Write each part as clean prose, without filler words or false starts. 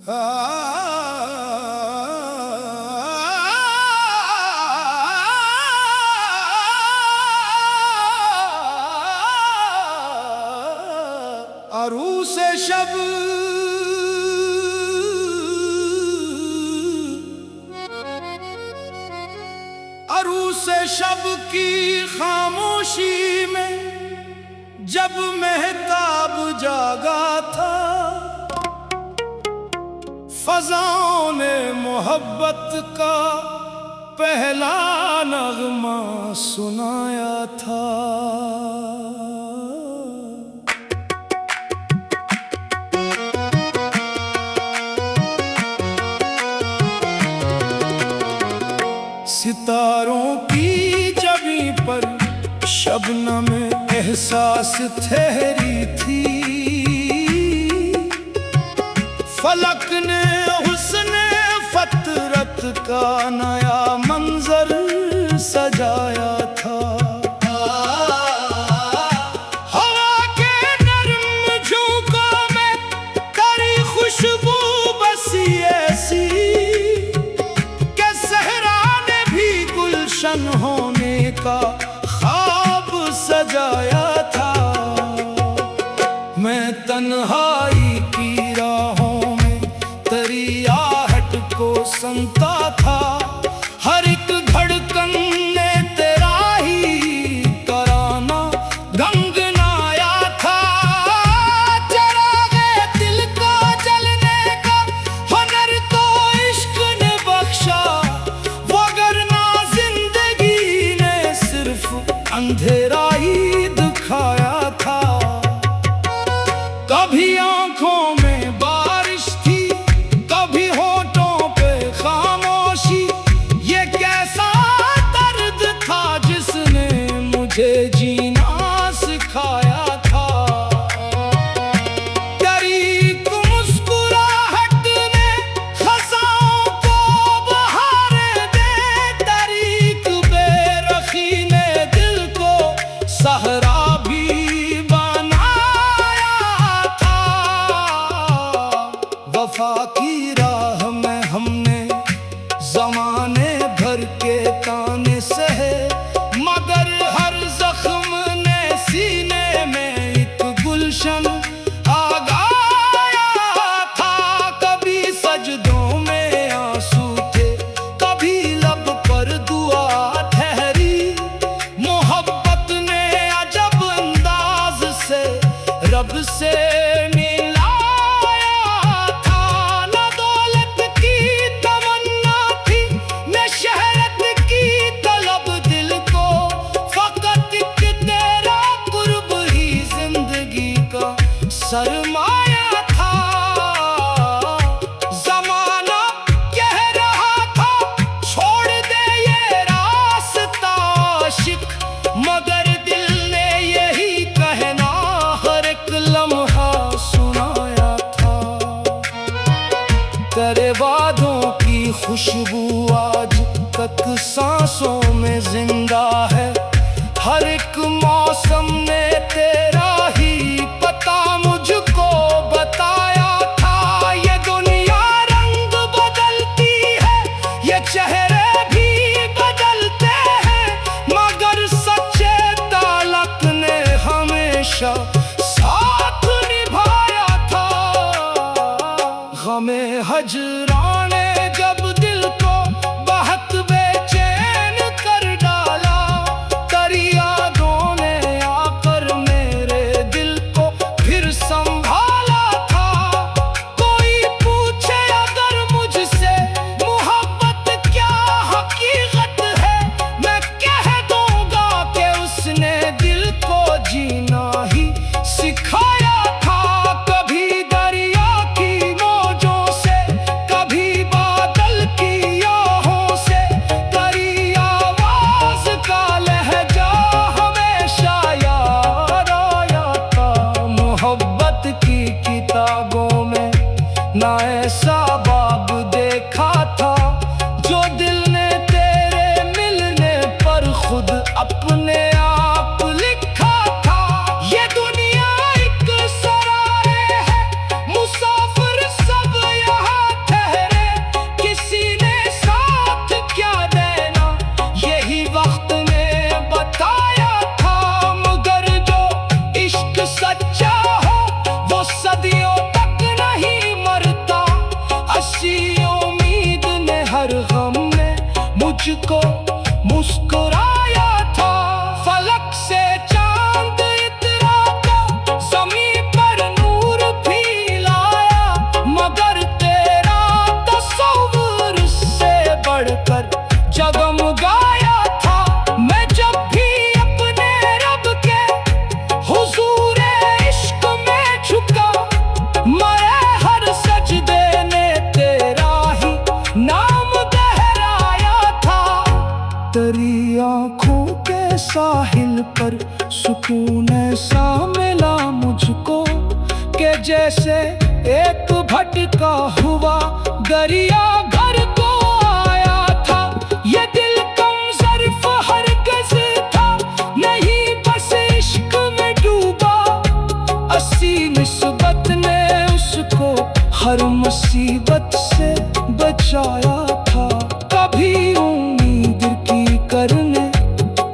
अरूस शब अरूस शब की खामोशी में जब महताब जागा था, फज़ाओं ने मोहब्बत का पहला नगमा सुनाया था। सितारों की जबीं पर शबनम एहसास ठहरी थी, फलक ने हुस्ने फतरत का नया मंजर सजाया था। हवा के नर्म झोंकों में तेरी खुशबू बसी ऐसी कि सहरा ने भी गुलशन होने का ख्वाब सजाया था। मैं तन्हाई की राहों में तेरी आहट को सुनता था, हर एक धड़कन ने तेरा ही तराना गंगनाया था। चिरागे दिल को जलने का हुनर तो इश्क ने बख्शा, वगरना जिंदगी ने सिर्फ अंधेरा ही दिखाया था। कभी आंखों में बारिश थी, कभी होठों पे खामोशी, ये कैसा दर्द था जिसने मुझे जीना सिखाया था। तेरी एक मुस्कुराहट ने खज़ाओं को बहारें दे, तेरी एक बेरखी ने दिल को सहरा भी वफा की राह में हमने ज़माने भर के ताने सहे, मगर हर जख्म ने सीने में एक गुलशन आगाया था। कभी सजदों में आंसू थे, कभी लब पर दुआ ठहरी, मोहब्बत ने अजब अंदाज से रब से सरमाया था। ज़माना कह रहा था छोड़ दे ये रास्ता आशिक, मगर दिल ने यही कहना हर एक लम्हा सुनाया था। तेरे वादों की खुशबू आज तक सांसों में जिंदा है, हर एक मौसम ने तेरा ही पता मुझको बताया था। ये दुनिया रंग बदलती है, ये चेहरे भी बदलते हैं, मगर सच्चे ताल्लुक ने हमेशा साथ निभाया था। गमे हजराने जब दिल को बहुत बेचैन कर डाला, तेरी यादों ने आकर मेरे दिल को फिर संभाला था। कोई पूछे अगर मुझसे मोहब्बत क्या हकीकत है, मैं कह दूंगा कि उसने दिल को जीना ही सिखाया था। कभी दरिया की मौजों से, कभी बादल की याहों से, तेरी आवाज का लहजा हमेशा याद आया था। मोहब्बत की किताबों में ना ऐसा बाब देखा था, जो दिल ने तेरे मिलने पर खुद अपने आप लिखा था। ये दुनिया एक सराय है, मुसाफिर सब यहाँ मुझको मुस्कुराया था। फलक से चांद इतरा तो ज़मीं पर नूर भी लाया, मगर तेरा तस्वीर से बढ़कर जगमगाया था। मैं जब भी अपने रब के हुजूर इश्क में झुका, मरे हर सजदे ने तेरा ही नाम दोहराया था। तेरी आँखों के साहिल पर सुकून ऐसा मिला मुझको कि जैसे एक भटका हुआ दरिया घर को आया था। ये दिल कम ज़र्फ़ हरगिज़ था नहीं, बस इश्क में डूबा। अस्सी निस्बत ने उसको हर मुसीबत से बचाया था। कभी उम्मीद की करने,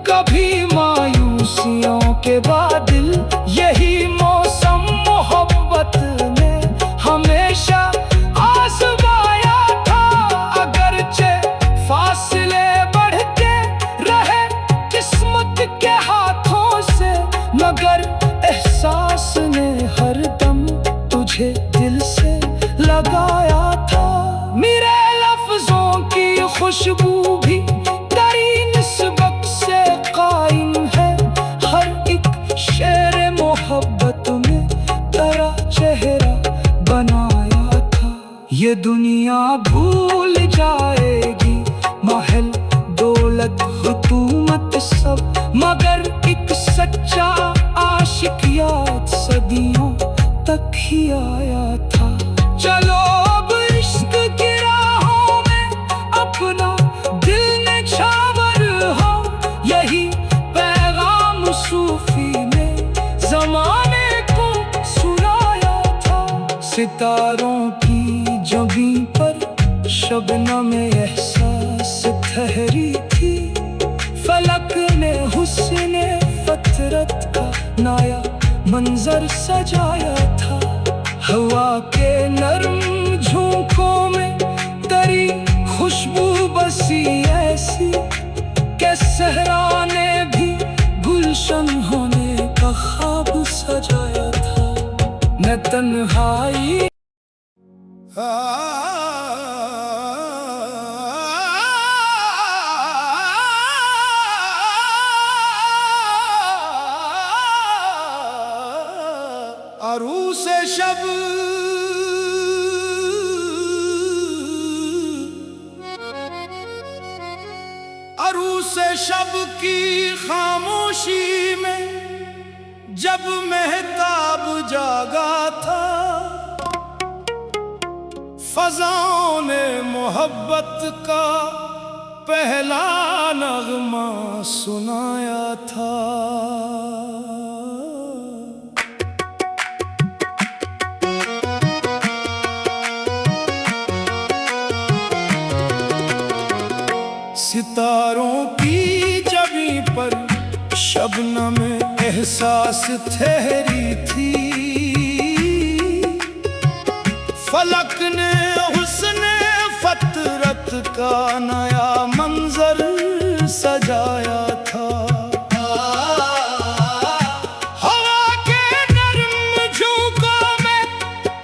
कभी मायूसियों के बादल, यही मौसम मोहब्बत ने हमेशा आज़माया था। अगरचे फासले बढ़ते रहे किस्मत के हाथों से, मगर एहसास ने हर दम तुझे दिल से लगाया था। मेरे लफ्ज़ों की खुशबू भी तेरी निस्बत से कायम है। हर एक शेर मोहब्बत में तेरा चेहरा बनाया था। ये दुनिया भूल जाएगी महल दौलत हुकूमत सब, मगर एक सच्चा आशिक याद सदियों तक ही आया था। चलो अब इश्क की राहों में अपना दिल ने छावर हो, यही पैगाम सूफी ने ज़माने को सुनाया था। सितारों की जबीं पर शबनम एहसास ठहरी थी, फलक ने हुस्न फितरत का नया मंजर सजाया था। हवा के नर्म झोंकों में तेरी खुशबू बसी ऐसी कि सहरा ने भी गुलशन होने का ख्वाब सजाया था। मैं तन्हाई अरूस शब अरूस शब की खामोशी में जब महताब जागा था, फज़ाओं ने मोहब्बत का पहला नगमा सुनाया था। सितारों की जबीं पर शबनम एहसास ठहरी थी, फलक ने हुस्न फितरत का नया मंजर सजाया था। हवा के नर्म झोंकों में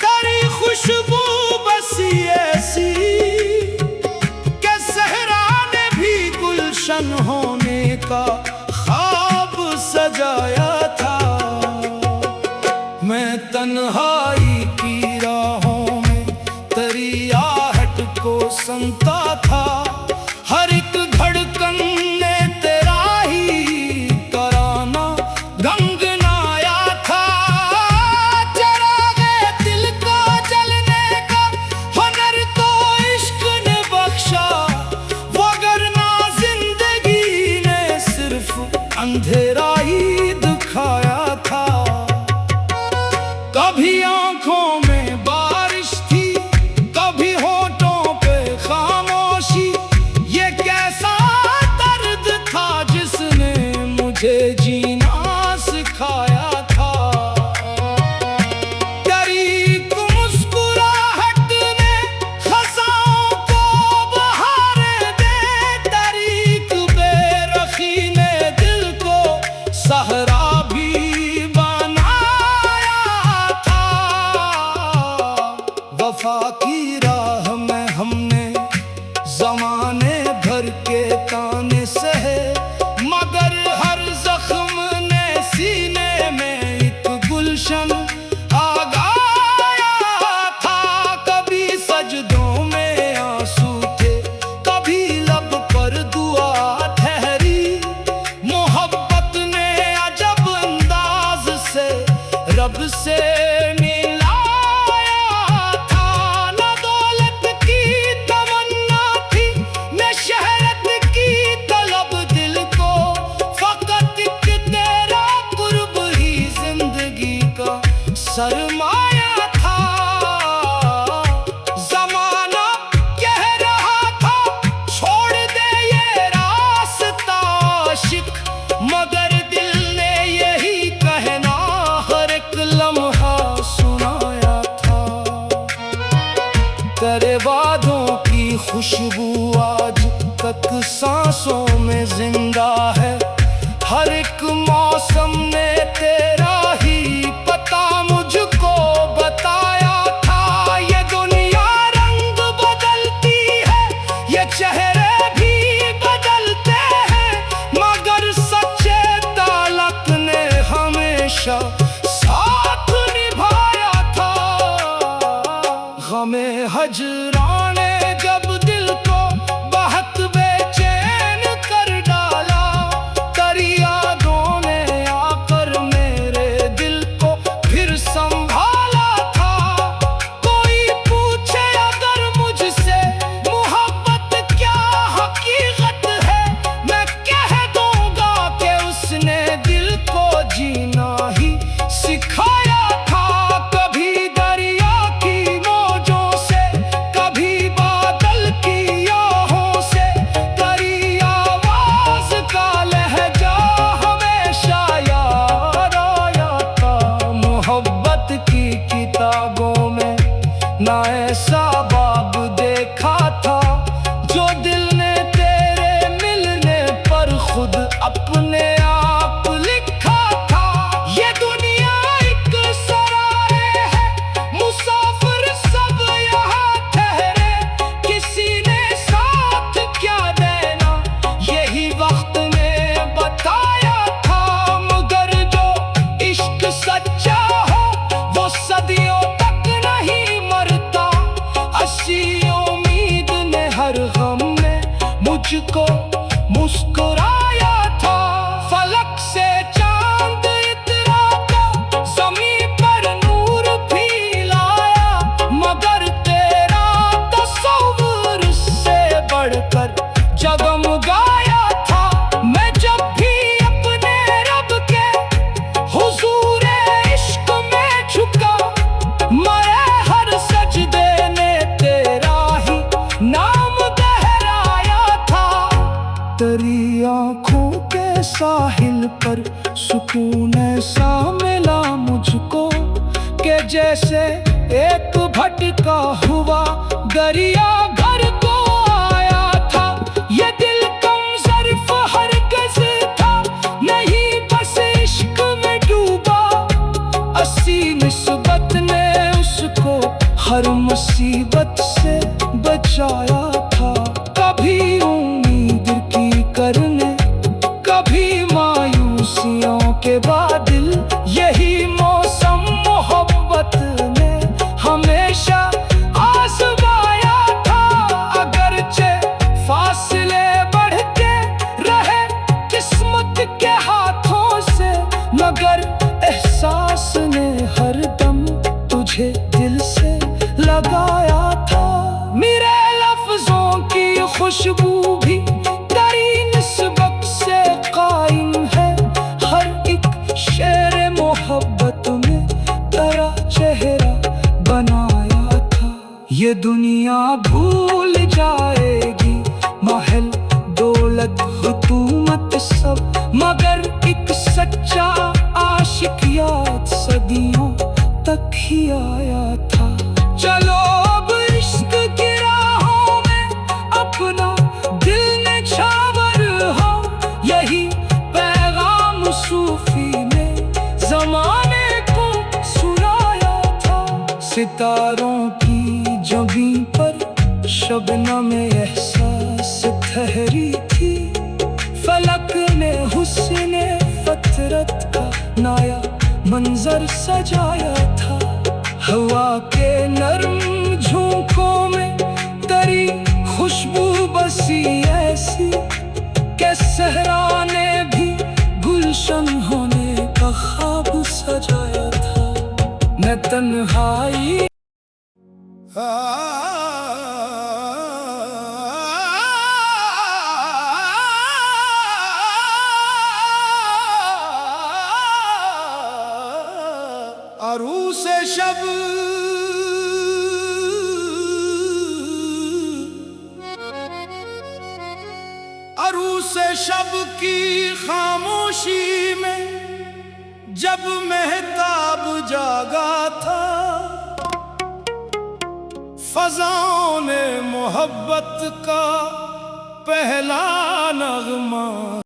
तेरी खुशबू बसी ऐसी कि सहरा ने भी गुलशन होने का ख्वाब सजाया था। मैं तन्हाई की राहों में तेरी आहट को सुनता था। हर एक धड़कन ने तेरा ही तराना गंगनाया था। चिरागे दिल को जलने का हुनर तो इश्क ने बख्शा, वगरना जिंदगी ने सिर्फ अंधेरा ही दिखाया था। कभी आंखों में बारिश थी, कभी होठों पे खामोशी। वफा की राह में हमने जमाने भर के ताने सहे, मगर हर जख्म ने सीने में एक गुलशन आगाया था। कभी सजदों में आंसू थे, कभी लब पर दुआ ठहरी। मोहब्बत ने अजब अंदाज से रब से सरमाया था। जमाना कह रहा था छोड़ दे ये रास्ता आशिक, मगर दिल ने यही कहना हर एक लम्हा सुनाया था। तेरे वादों की खुशबू आज तक सांसों में जिंदा है। हर एक मौसम ने तेरा ही पता मुझको बताया था। ये दुनिया रंग बदलती है, ये चेहरे भी बदलते हैं, मगर सच्चे ताल्लुक ने हमेशा साथ निभाया था। गमे हजराने जब दिल को बहुत बेचैन कर डाला, तेरी यादों ने आकर मेरे दिल को फिर संभाला था। कोई पूछे अगर मुझसे मोहब्बत क्या हकीकत है, मैं कह दूंगा कि उसने दिल को जीना ही सिखाया था। कभी दरिया की मौजों से, कभी बादल की आहों से, तेरी आवाज का लहजा हमेशा याद आया था। मोहब्बत की किताबों में ना ऐसा बाब देखा था, जो दिल ने तेरे मिलने पर खुद अपने आप लिखा था। ये दुनिया एक सराय है, मुसाफिर सब यहाँ ठहरे, किसी ने साथ क्या देना यही वक्त ने बताया था। मगर जो इश्क सच्चा हो वो सदियों तक नहीं मरता। ऐसी उम्मीद ने हर गम में मुझको मुस्कुराया था। फलक से चांद इतरा तो ज़मीं पर नूर भी लाया, मगर तेरा तस्वुर से बढ़कर जगमगाया था। मैं जब भी अपने रब के हुजूर इश्क में झुका, मरे हर सजदे ने तेरा ही नाम गहराया था। तेरी आँखों के साहिल पर सुकून ऐसा मिला मुझको, कि जैसे एक भटका हुआ दरिया घर को आया था। ये दिल कम ज़र्फ हरगिज़ था नहीं, बस इश्क में डूबा। अस्सी निस्बत ने उसको हर मुसीबत से बचाया था। कभी उम्मीद की करने, कभी मायूसियों के बादल, यही मौसम मोहब्बत ने हमेशा आज़माया था। अगरचे फासले बढ़ते रहे किस्मत के हाथों से, मगर एहसास ने हर दम तुझे दिल से लगाया था। मेरे लफ्जों की खुशबू भी तेरी निस्बत से कायम है। हर एक शेर मोहब्बत में तेरा चेहरा बनाया था। ये दुनिया भूल जाएगी महल दौलत हुकूमत सब, मगर एक सच्चा आशिक याद सदियों तक ही आया था। चलो अब इश्क की राहों में अपना दिल ने छावर हो, यही पैगाम सूफी ने जमाने को सुनाया था। सितारों की लबी पर शबनम में एहसास ठहरी थी। फलक ने हुस्न फतरत का नाया मंजर सजाया था। हवा के नरम झोंकों में तेरी खुशबू बसी ऐसी के सहरा ने भी गुलशन होने का ख्वाब सजाया था। मैं तन्हाई अरूस शब अरूस शब की खामोशी में जब महताब जागा था। फज़ाओं ने मोहब्बत का पहला नगमा